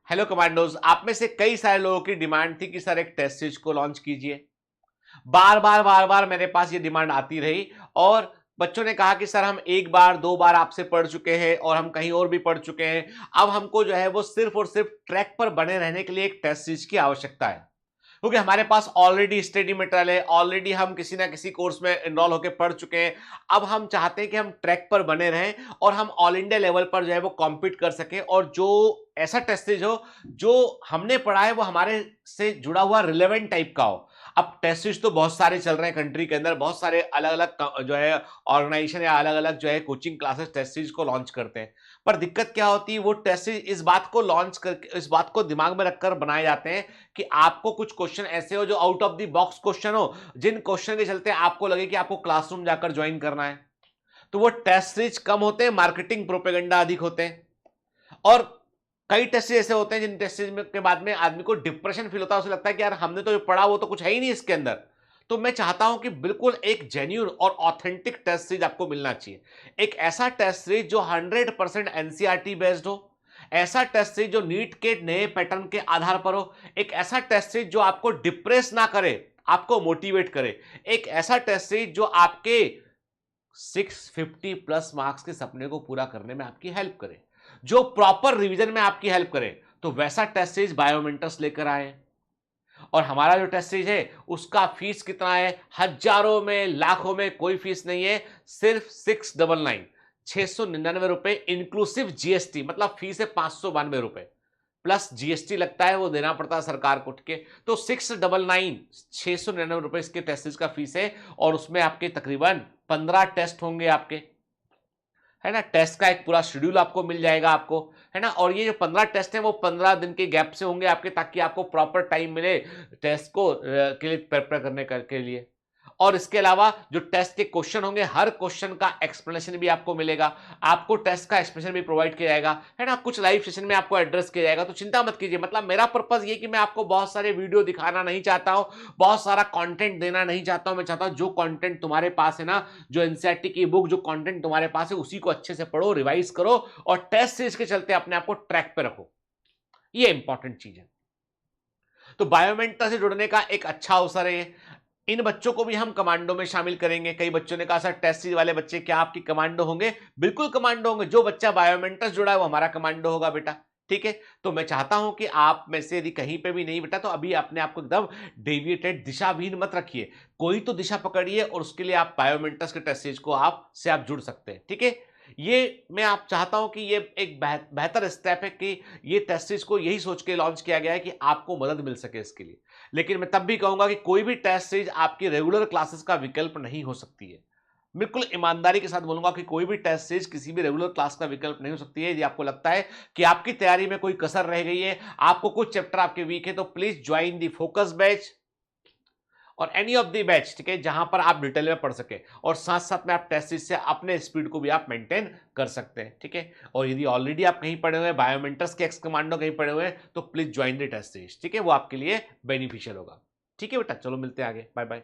Hello commandos, आप में से कई सारे लोगों की डिमांड थी कि सर एक टेस्ट सीरीज को लॉन्च कीजिए। बार बार मेरे पास ये डिमांड आती रही और बच्चों ने कहा कि सर हम एक बार दो बार आपसे पढ़ चुके हैं और हम कहीं और भी पढ़ चुके हैं। अब हमको जो है वो सिर्फ और सिर्फ ट्रैक पर बने रहने के लिए एक टेस्ट सीरीज की आवश्यकता है, क्योंकि हमारे पास ऑलरेडी स्टडी मटेरियल है, ऑलरेडी हम किसी ना किसी कोर्स में एनरोल होकर पढ़ चुके हैं। अब हम चाहते हैं कि हम ट्रैक पर बने रहें और हम ऑल इंडिया लेवल पर जो है वो कॉम्पीट कर सकें, और जो ऐसा टेस्टेज हो जो हमने पढ़ा है वो हमारे से जुड़ा हुआ रिलेवेंट टाइप का हो। अब टेस्टेज तो बहुत सारे चल रहे हैं कंट्री के अंदर, बहुत सारे अलग अलग जो है ऑर्गेनाइजेशन या अलग अलग जो है कोचिंग क्लासेस टेस्टेज को लॉन्च करते हैं। पर दिक्कत क्या होती है, वो टेस्टेज इस बात को लॉन्च करके, इस बात को दिमाग में रखकर बनाए जाते हैं कि आपको कुछ क्वेश्चन ऐसे हो जो out of the box question हो, जिन क्वेश्चन के चलते आपको लगे कि आपको क्लासरूम जाकर ज्वाइन करना है। तो वो टेस्ट सीरीज कम होते हैं, मार्केटिंग प्रोपेगेंडा अधिक होते हैं। और कई टेस्ट ऐसे होते हैं जिन टेस्ट के बाद में आदमी को डिप्रेशन फील होता है, उसे लगता है कि यार हमने तो जो पढ़ा वो तो कुछ है ही नहीं इसके अंदर। तो मैं चाहता हूं कि बिल्कुल एक जेन्युइन और ऑथेंटिक टेस्ट सीरीज आपको मिलना चाहिए। एक ऐसा टेस्ट सीरीज जो 100% एनसीईआरटी बेस्ड हो, ऐसा टेस्ट सीरीज जो नीट के नए पैटर्न के आधार पर हो, एक ऐसा टेस्ट सीरीज जो आपको डिप्रेस ना करे, आपको मोटिवेट करे, एक ऐसा टेस्ट सीरीज जो आपके 650 प्लस मार्क्स के सपने को पूरा करने में आपकी हेल्प करे, जो प्रॉपर रिवीजन में आपकी हेल्प करे। तो वैसा टेस्ट सीरीज बायोमेंटर्स लेकर आए। और हमारा जो टेस्ट सीरीज है उसका फीस कितना है? हजारों में, लाखों में कोई फीस नहीं है, सिर्फ 699 ₹699 इंक्लूसिव जीएसटी। मतलब फीस है 592 रुपए, प्लस जीएसटी लगता है, वो देना पड़ता है सरकार को, ठीक है। तो 699 इसके टेस्ट सीरीज का फीस है, और उसमें आपके तकरीबन 15 टेस्ट होंगे आपके, है ना। टेस्ट का एक पूरा शेड्यूल आपको मिल जाएगा आपको, है ना। और ये जो 15 टेस्ट हैं वो 15 दिन के गैप से होंगे आपके, ताकि आपको प्रॉपर टाइम मिले टेस्ट को के लिए प्रिपेयर करने के लिए। और इसके अलावा जो टेस्ट के क्वेश्चन होंगे, हर क्वेश्चन का एक्सप्लेनेशन भी आपको मिलेगा, आपको टेस्ट का एक्सप्लेनेशन भी प्रोवाइड किया जाएगा, है ना। कुछ लाइव सेशन में आपको एड्रेस किया जाएगा। तो चिंता मत कीजिए। मतलब मेरा पर्पस ये कि मैं आपको बहुत सारे वीडियो दिखाना नहीं चाहता हूं, बहुत सारा कंटेंट देना नहीं चाहता हूं। मैं चाहता हूं जो कंटेंट तुम्हारे पास है ना, जो एनसीईआरटी की बुक, जो कंटेंट तुम्हारे पास है, उसी को अच्छे से पढ़ो, रिवाइज करो और टेस्ट सीरीज के चलते अपने आप को ट्रैक पे रखो। ये इंपॉर्टेंट चीज है। तो बायोमेंटर से जुड़ने का एक अच्छा अवसर है। इन बच्चों को भी हम कमांडो में शामिल करेंगे। कई बच्चों ने कहा सर टेस्ट सीरीज वाले बच्चे क्या आपकी कमांडो होंगे? बिल्कुल कमांडो होंगे। जो बच्चा बायोमेंटस जुड़ा है वो हमारा कमांडो होगा बेटा, ठीक है। तो मैं चाहता हूं कि आप में से यदि कहीं पे भी नहीं बेटा, तो अभी अपने आप को एकदम डेविएटेड, दिशाहीन मत रखिए। कोई तो दिशा पकड़िए और उसके लिए आप बायोमेंटस के टेस्ट सीरीज को आप जुड़ सकते हैं, ठीक है। ये मैं आप चाहता हूं कि ये एक बेहतर स्टेप है कि ये टेस्ट सीरीज को यही सोच के लॉन्च किया गया है कि आपको मदद मिल सके इसके लिए। लेकिन मैं तब भी कहूंगा कि कोई भी टेस्ट सीरीज आपकी रेगुलर क्लासेस का विकल्प नहीं हो सकती है। बिल्कुल ईमानदारी के साथ बोलूंगा कि कोई भी टेस्ट सीरीज किसी भी रेगुलर क्लास का विकल्प नहीं हो सकती है। यदि आपको लगता है कि आपकी तैयारी में कोई कसर रह गई है, आपको कुछ चैप्टर आपके वीक है, तो please join the focus batch और एनी ऑफ दी बैच, ठीक है, जहां पर आप डिटेल में पढ़ सके और साथ साथ में आप टेस्ट सीरीज से अपने स्पीड को भी आप मेंटेन कर सकते हैं, ठीक है। और यदि ऑलरेडी आप कहीं पढ़े हुए हैं, बायोमेंटर्स के एक्स कमांडो कहीं पढ़े हुए हैं, तो please join the test series, ठीक है, वो आपके लिए बेनिफिशियल होगा। ठीक है बेटा, चलो मिलते हैं आगे, बाय बाय।